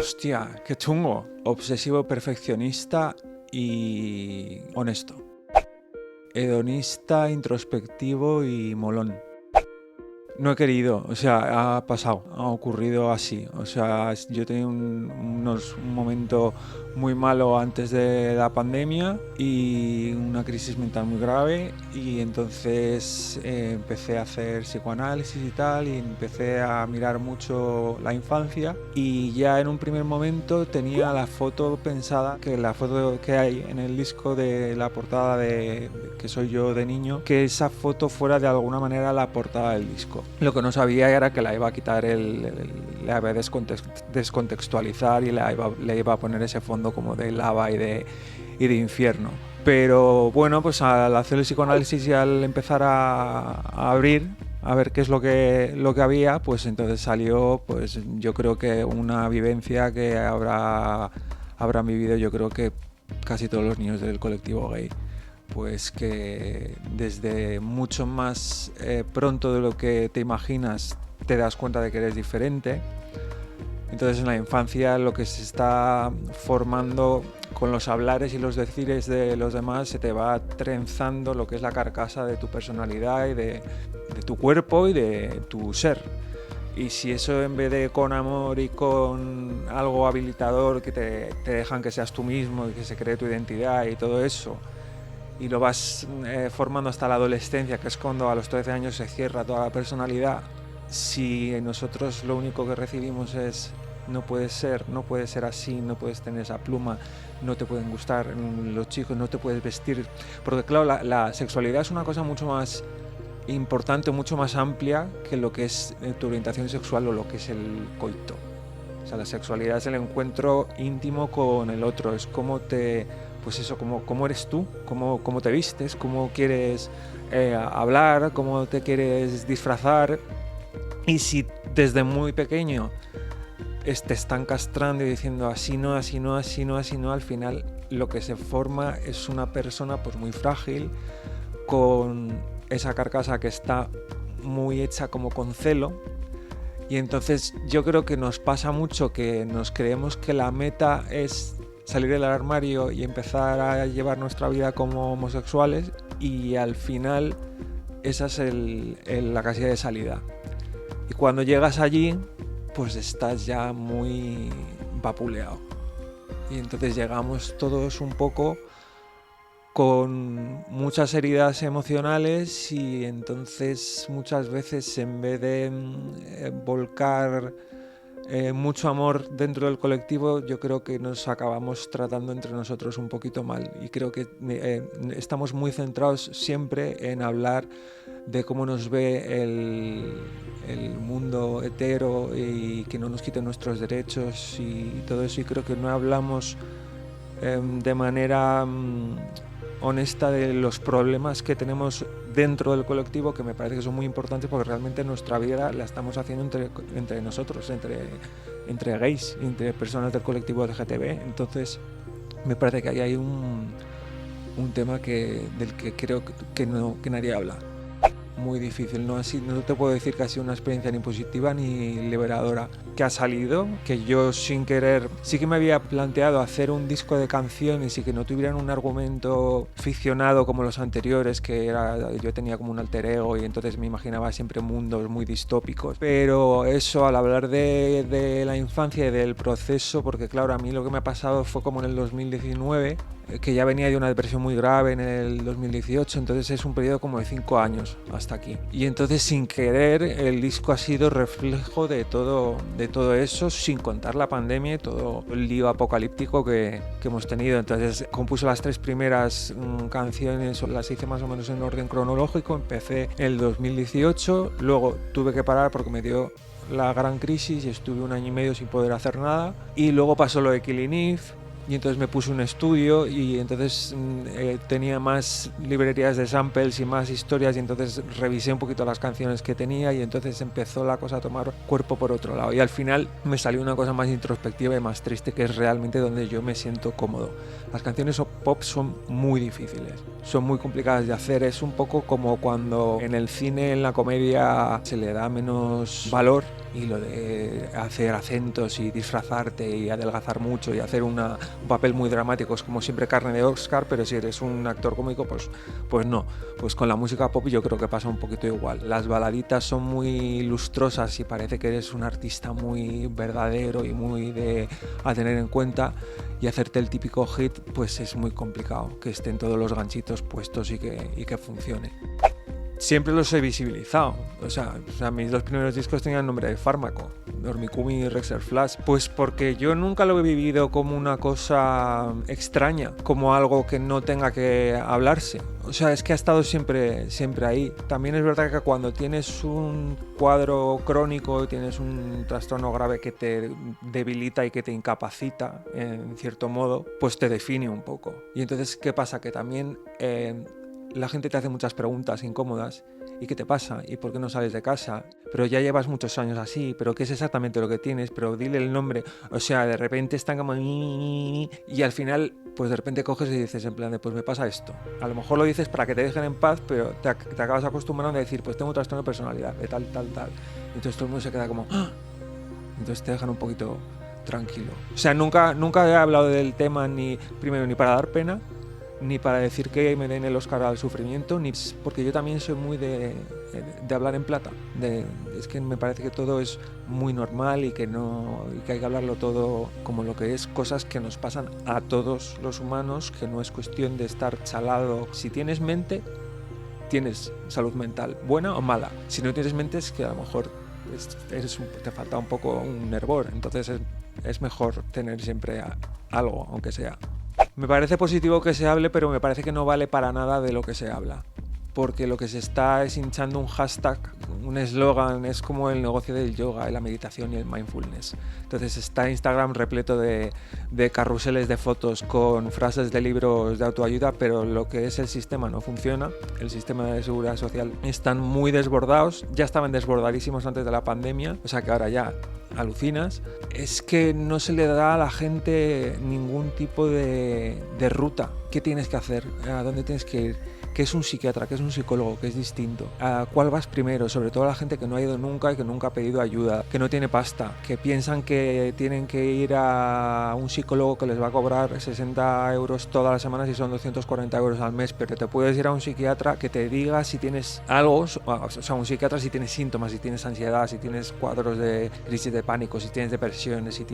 Hostia, qué chungo. Obsesivo, perfeccionista y honesto. Hedonista, introspectivo y molón. No he querido, o sea, ha pasado, ha ocurrido así. O sea, yo tenía un momento muy malo antes de la pandemia y una crisis mental muy grave, y entonces empecé a hacer psicoanálisis y tal, y empecé a mirar mucho la infancia, y ya en un primer momento tenía la foto pensada, que la foto que hay en el disco de la portada de que soy yo de niño, que esa foto fuera de alguna manera la portada del disco. Lo que no sabía era que la iba a quitar, la iba a descontextualizar y le iba a poner ese fondo como de lava y de infierno. Pero bueno, pues al hacer el psicoanálisis y al empezar a abrir, a ver qué es lo que había, pues entonces salió, pues yo creo que una vivencia que habrán vivido, yo creo que casi todos los niños del colectivo gay. Pues que desde mucho más pronto de lo que te imaginas te das cuenta de que eres diferente. Entonces en la infancia lo que se está formando con los hablares y los decires de los demás, se te va trenzando lo que es la carcasa de tu personalidad y de tu cuerpo y de tu ser. Y si eso, en vez de con amor y con algo habilitador que te dejan que seas tú mismo y que se cree tu identidad y todo eso, y lo vas formando hasta la adolescencia, que es cuando a los 13 años se cierra toda la personalidad, si nosotros lo único que recibimos es no puedes ser así, no puedes tener esa pluma, no te pueden gustar los chicos, no te puedes vestir, porque claro, la sexualidad es una cosa mucho más importante, mucho más amplia que lo que es tu orientación sexual o lo que es el coito. O sea, la sexualidad es el encuentro íntimo con el otro, es cómo pues eso, cómo eres tú, cómo te vistes, cómo quieres hablar, cómo te quieres disfrazar. Y si desde muy pequeño te están castrando y diciendo así no, así no, así no, así no, al final lo que se forma es una persona pues muy frágil, con esa carcasa que está muy hecha como con celo. Y entonces yo creo que nos pasa mucho que nos creemos que la meta es salir del armario y empezar a llevar nuestra vida como homosexuales, y al final esa es la casilla de salida. Y cuando llegas allí, pues estás ya muy vapuleado. Y entonces llegamos todos un poco con muchas heridas emocionales, y entonces muchas veces, en vez de volcar mucho amor dentro del colectivo, yo creo que nos acabamos tratando entre nosotros un poquito mal, y creo que estamos muy centrados siempre en hablar de cómo nos ve el mundo hetero y que no nos quiten nuestros derechos y todo eso, y creo que no hablamos de manera honesta de los problemas que tenemos dentro del colectivo, que me parece que son muy importantes, porque realmente nuestra vida la estamos haciendo entre nosotros, entre gays, entre personas del colectivo LGTB. Entonces me parece que ahí hay un tema del que creo que nadie habla. Muy difícil, no te puedo decir que ha sido una experiencia ni positiva ni liberadora. Que ha salido, que yo sin querer sí que me había planteado hacer un disco de canciones y que no tuvieran un argumento ficcionado como los anteriores, yo tenía como un alter ego y entonces me imaginaba siempre mundos muy distópicos. Pero eso, al hablar de la infancia y del proceso, porque claro, a mí lo que me ha pasado fue como en el 2019, que ya venía de una depresión muy grave en el 2018, entonces es un periodo como de 5 años hasta aquí. Y entonces, sin querer, el disco ha sido reflejo de todo eso, sin contar la pandemia y todo el lío apocalíptico que hemos tenido. Entonces compuse las 3 primeras canciones, las hice más o menos en orden cronológico. Empecé en el 2018, luego tuve que parar porque me dio la gran crisis y estuve 1 año y medio sin poder hacer nada, y luego pasó lo de Killing Eve, y entonces me puse un estudio y entonces tenía más librerías de samples y más historias, y entonces revisé un poquito las canciones que tenía, y entonces empezó la cosa a tomar cuerpo por otro lado, y al final me salió una cosa más introspectiva y más triste, que es realmente donde yo me siento cómodo. Las canciones pop son muy difíciles, son muy complicadas de hacer. Es un poco como cuando en el cine, en la comedia, se le da menos valor, y lo de hacer acentos y disfrazarte y adelgazar mucho y hacer un papel muy dramático es como siempre carne de Oscar, pero si eres un actor cómico, pues no. Pues con la música pop yo creo que pasa un poquito igual. Las baladitas son muy lustrosas y parece que eres un artista muy verdadero y muy a tener en cuenta, y hacerte el típico hit pues es muy complicado, que estén todos los ganchitos puestos y que funcione. Siempre los he visibilizado, o sea, mis 2 primeros discos tenían nombre de fármaco, Dormicumi y Rexer Flash, pues porque yo nunca lo he vivido como una cosa extraña, como algo que no tenga que hablarse. O sea, es que ha estado siempre ahí. También es verdad que cuando tienes un cuadro crónico, tienes un trastorno grave que te debilita y que te incapacita, en cierto modo, pues te define un poco. Y entonces, ¿qué pasa? Que también la gente te hace muchas preguntas incómodas. ¿Y qué te pasa? ¿Y por qué no sales de casa? Pero ya llevas muchos años así, pero ¿qué es exactamente lo que tienes? Pero dile el nombre. O sea, de repente están como... Y al final, pues de repente coges y dices en plan de, pues me pasa esto. A lo mejor lo dices para que te dejen en paz, pero te acabas acostumbrando a decir, pues tengo un trastorno de personalidad, de tal. Entonces todo el mundo se queda como... ¡ah! Entonces te dejan un poquito tranquilo. O sea, nunca he hablado del tema ni para dar pena, ni para decir que me den el Oscar al sufrimiento, ni porque yo también soy muy de hablar en plata. Es que me parece que todo es muy normal y que hay que hablarlo todo como lo que es, cosas que nos pasan a todos los humanos, que no es cuestión de estar chalado. Si tienes mente, tienes salud mental, buena o mala. Si no tienes mente, es que a lo mejor te falta un poco un hervor. Entonces es mejor tener siempre algo, aunque sea. Me parece positivo que se hable, pero me parece que no vale para nada de lo que se habla. Porque lo que se está es hinchando un hashtag, un eslogan, es como el negocio del yoga, la meditación y el mindfulness. Entonces está Instagram repleto de carruseles de fotos con frases de libros de autoayuda, pero lo que es el sistema no funciona. El sistema de seguridad social están muy desbordados, ya estaban desbordadísimos antes de la pandemia, o sea que ahora ya alucinas. Es que no se le da a la gente ningún tipo de ruta. ¿Qué tienes que hacer? ¿A dónde tienes que ir? ¿Qué es un psiquiatra? ¿Qué es un psicólogo? ¿Qué es distinto? ¿A cuál vas primero? Sobre todo a la gente que no ha ido nunca y que nunca ha pedido ayuda, que no tiene pasta, que piensan que tienen que ir a un psicólogo que les va a cobrar 60 euros todas las semanas y son 240 euros al mes, pero te puedes ir a un psiquiatra que te diga si tienes algo, o sea, un psiquiatra si tienes síntomas, si tienes ansiedad, si tienes cuadros de crisis de pánico, si tienes depresiones, si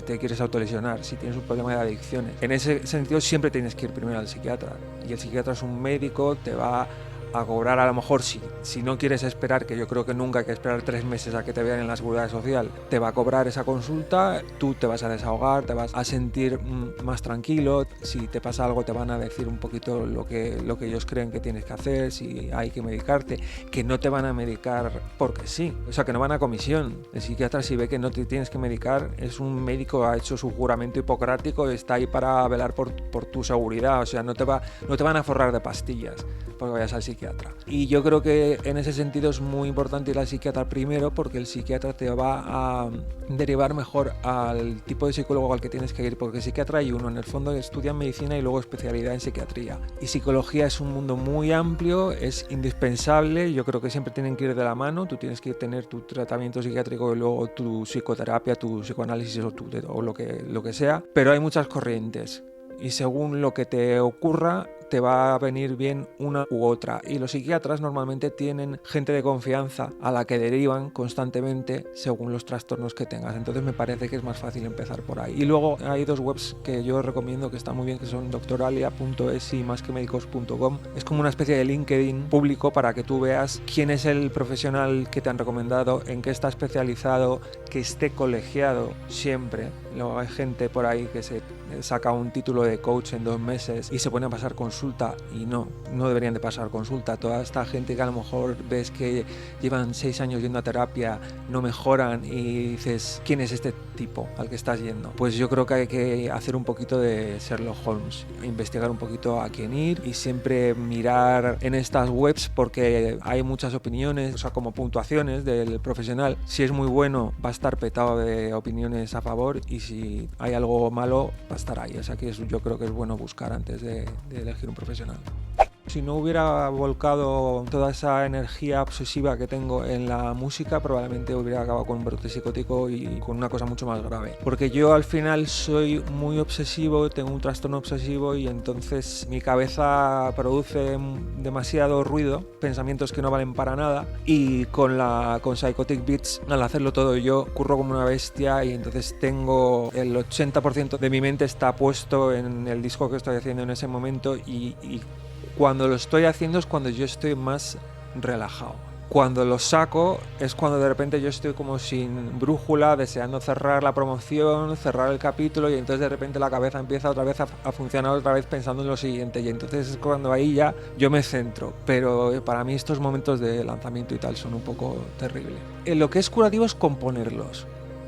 te quieres autolesionar, si tienes un problema de adicciones. En ese sentido siempre tienes que ir primero al psiquiatra, y el psiquiatra es un médico, te va a cobrar, a lo mejor si no quieres esperar, que yo creo que nunca hay que esperar 3 meses a que te vean en la seguridad social, te va a cobrar esa consulta, tú te vas a desahogar, te vas a sentir más tranquilo, si te pasa algo te van a decir un poquito lo que ellos creen que tienes que hacer, si hay que medicarte, que no te van a medicar porque sí, o sea que no van a comisión. El psiquiatra, si ve que no te tienes que medicar, es un médico, ha hecho su juramento hipocrático, está ahí para velar por tu seguridad, o sea no te van a forrar de pastillas porque vayas al psiquiatra. Y yo creo que en ese sentido es muy importante ir al psiquiatra primero, porque el psiquiatra te va a derivar mejor al tipo de psicólogo al que tienes que ir, porque psiquiatra hay uno, en el fondo estudian medicina y luego especialidad en psiquiatría. Y psicología es un mundo muy amplio, es indispensable, yo creo que siempre tienen que ir de la mano, tú tienes que tener tu tratamiento psiquiátrico y luego tu psicoterapia, tu psicoanálisis o lo que sea, pero hay muchas corrientes. Y según lo que te ocurra, te va a venir bien una u otra. Y los psiquiatras normalmente tienen gente de confianza a la que derivan constantemente según los trastornos que tengas. Entonces me parece que es más fácil empezar por ahí. Y luego hay 2 webs que yo recomiendo que están muy bien, que son doctoralia.es y masquemedicos.com. Es como una especie de LinkedIn público para que tú veas quién es el profesional que te han recomendado, en qué está especializado, que esté colegiado siempre. Luego hay gente por ahí que se saca un título de coach en 2 meses y se pone a pasar consultas consulta y no deberían de pasar consulta. Toda esta gente que a lo mejor ves que llevan 6 años yendo a terapia, no mejoran y dices, ¿quién es este tipo al que estás yendo? Pues yo creo que hay que hacer un poquito de Sherlock Holmes, investigar un poquito a quién ir y siempre mirar en estas webs porque hay muchas opiniones, o sea, como puntuaciones del profesional. Si es muy bueno, va a estar petado de opiniones a favor, y si hay algo malo, va a estar ahí. O sea que yo creo que es bueno buscar antes de elegir un profesional. Si no hubiera volcado toda esa energía obsesiva que tengo en la música, probablemente hubiera acabado con un brote psicótico y con una cosa mucho más grave. Porque yo al final soy muy obsesivo, tengo un trastorno obsesivo y entonces mi cabeza produce demasiado ruido, pensamientos que no valen para nada, y con Psychotic Beats, al hacerlo todo yo, curro como una bestia y entonces tengo el 80% de mi mente está puesto en el disco que estoy haciendo en ese momento y cuando lo estoy haciendo es cuando yo estoy más relajado. Cuando lo saco es cuando de repente yo estoy como sin brújula, deseando cerrar la promoción, cerrar el capítulo, y entonces de repente la cabeza empieza otra vez a funcionar otra vez pensando en lo siguiente, y entonces es cuando ahí ya yo me centro. Pero para mí estos momentos de lanzamiento y tal son un poco terribles. Lo que es curativo es componerlos,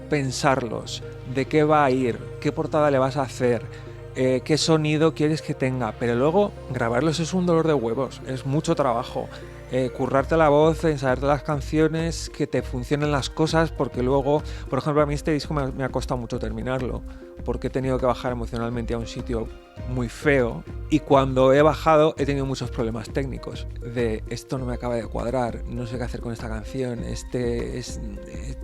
pensarlos, de qué va a ir, qué portada le vas a hacer, qué sonido quieres que tenga, pero luego grabarlos es un dolor de huevos, es mucho trabajo. Currarte la voz, ensayarte las canciones, que te funcionen las cosas, porque luego, por ejemplo, a mí este disco me ha costado mucho terminarlo, porque he tenido que bajar emocionalmente a un sitio muy feo, y cuando he bajado he tenido muchos problemas técnicos, de esto no me acaba de cuadrar, no sé qué hacer con esta canción,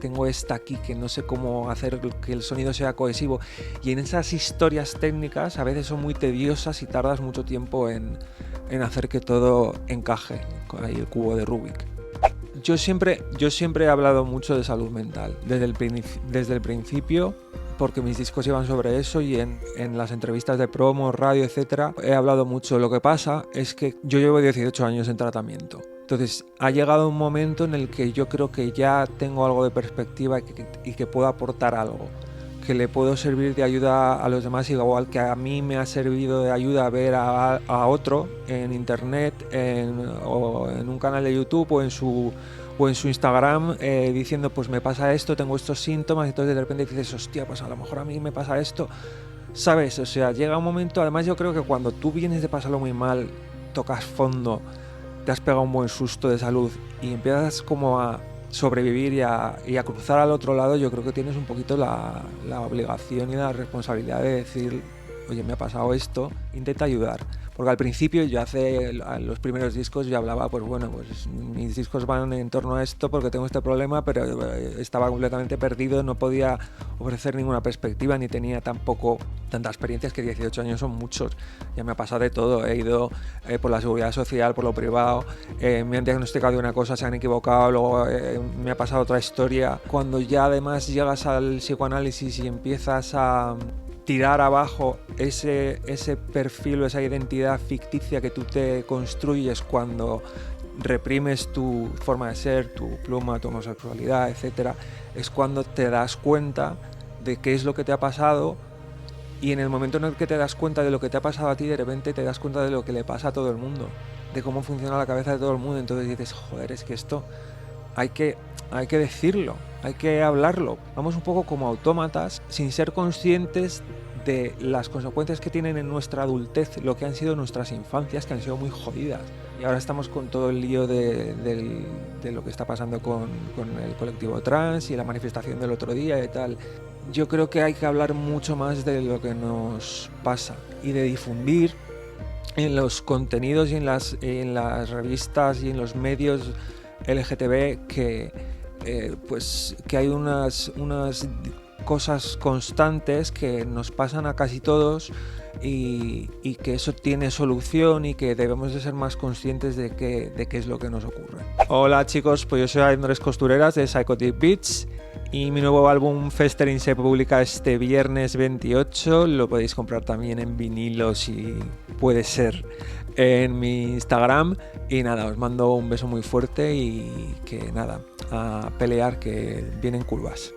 tengo esta aquí que no sé cómo hacer que el sonido sea cohesivo, y en esas historias técnicas a veces son muy tediosas y tardas mucho tiempo en hacer que todo encaje, ahí el cubo de Rubik. Yo siempre he hablado mucho de salud mental, desde el principio, porque mis discos iban sobre eso, y en las entrevistas de promo, radio, etcétera, he hablado mucho. Lo que pasa es que yo llevo 18 años en tratamiento. Entonces ha llegado un momento en el que yo creo que ya tengo algo de perspectiva y que puedo aportar algo, que le puedo servir de ayuda a los demás, igual que a mí me ha servido de ayuda ver a otro en internet o en un canal de YouTube o en su Instagram diciendo, pues me pasa esto, tengo estos síntomas, y entonces de repente dices, hostia, pues a lo mejor a mí me pasa esto, ¿sabes? O sea, llega un momento, además yo creo que cuando tú vienes de pasarlo muy mal, tocas fondo, te has pegado un buen susto de salud y empiezas como a sobrevivir y a cruzar al otro lado, yo creo que tienes un poquito la obligación y la responsabilidad de decir, oye, me ha pasado esto, intenta ayudar. Porque al principio, yo los primeros discos, yo hablaba, pues bueno, pues mis discos van en torno a esto porque tengo este problema, pero estaba completamente perdido, no podía ofrecer ninguna perspectiva, ni tenía tampoco tantas experiencias, que 18 años son muchos. Ya me ha pasado de todo, he ido por la seguridad social, por lo privado, me han diagnosticado de una cosa, se han equivocado, luego me ha pasado otra historia. Cuando ya además llegas al psicoanálisis y empiezas a tirar abajo ese perfil o esa identidad ficticia que tú te construyes cuando reprimes tu forma de ser, tu pluma, tu homosexualidad, etcétera, es cuando te das cuenta de qué es lo que te ha pasado, y en el momento en el que te das cuenta de lo que te ha pasado a ti, de repente te das cuenta de lo que le pasa a todo el mundo, de cómo funciona la cabeza de todo el mundo. Entonces dices, joder, es que esto hay que decirlo, hay que hablarlo. Vamos un poco como autómatas, sin ser conscientes de las consecuencias que tienen en nuestra adultez lo que han sido nuestras infancias, que han sido muy jodidas. Y ahora estamos con todo el lío de lo que está pasando con el colectivo trans y la manifestación del otro día y tal. Yo creo que hay que hablar mucho más de lo que nos pasa y de difundir en los contenidos y en las revistas y en los medios LGTB que hay unas cosas constantes que nos pasan a casi todos, y que eso tiene solución, y que debemos de ser más conscientes de qué es lo que nos ocurre. Hola chicos, pues yo soy Andrés Costureras de Psychotic Beats, y mi nuevo álbum Festering se publica este viernes 28. Lo podéis comprar también en vinilo, si puede ser, en mi Instagram. Y nada, os mando un beso muy fuerte y que nada, a pelear, que vienen curvas.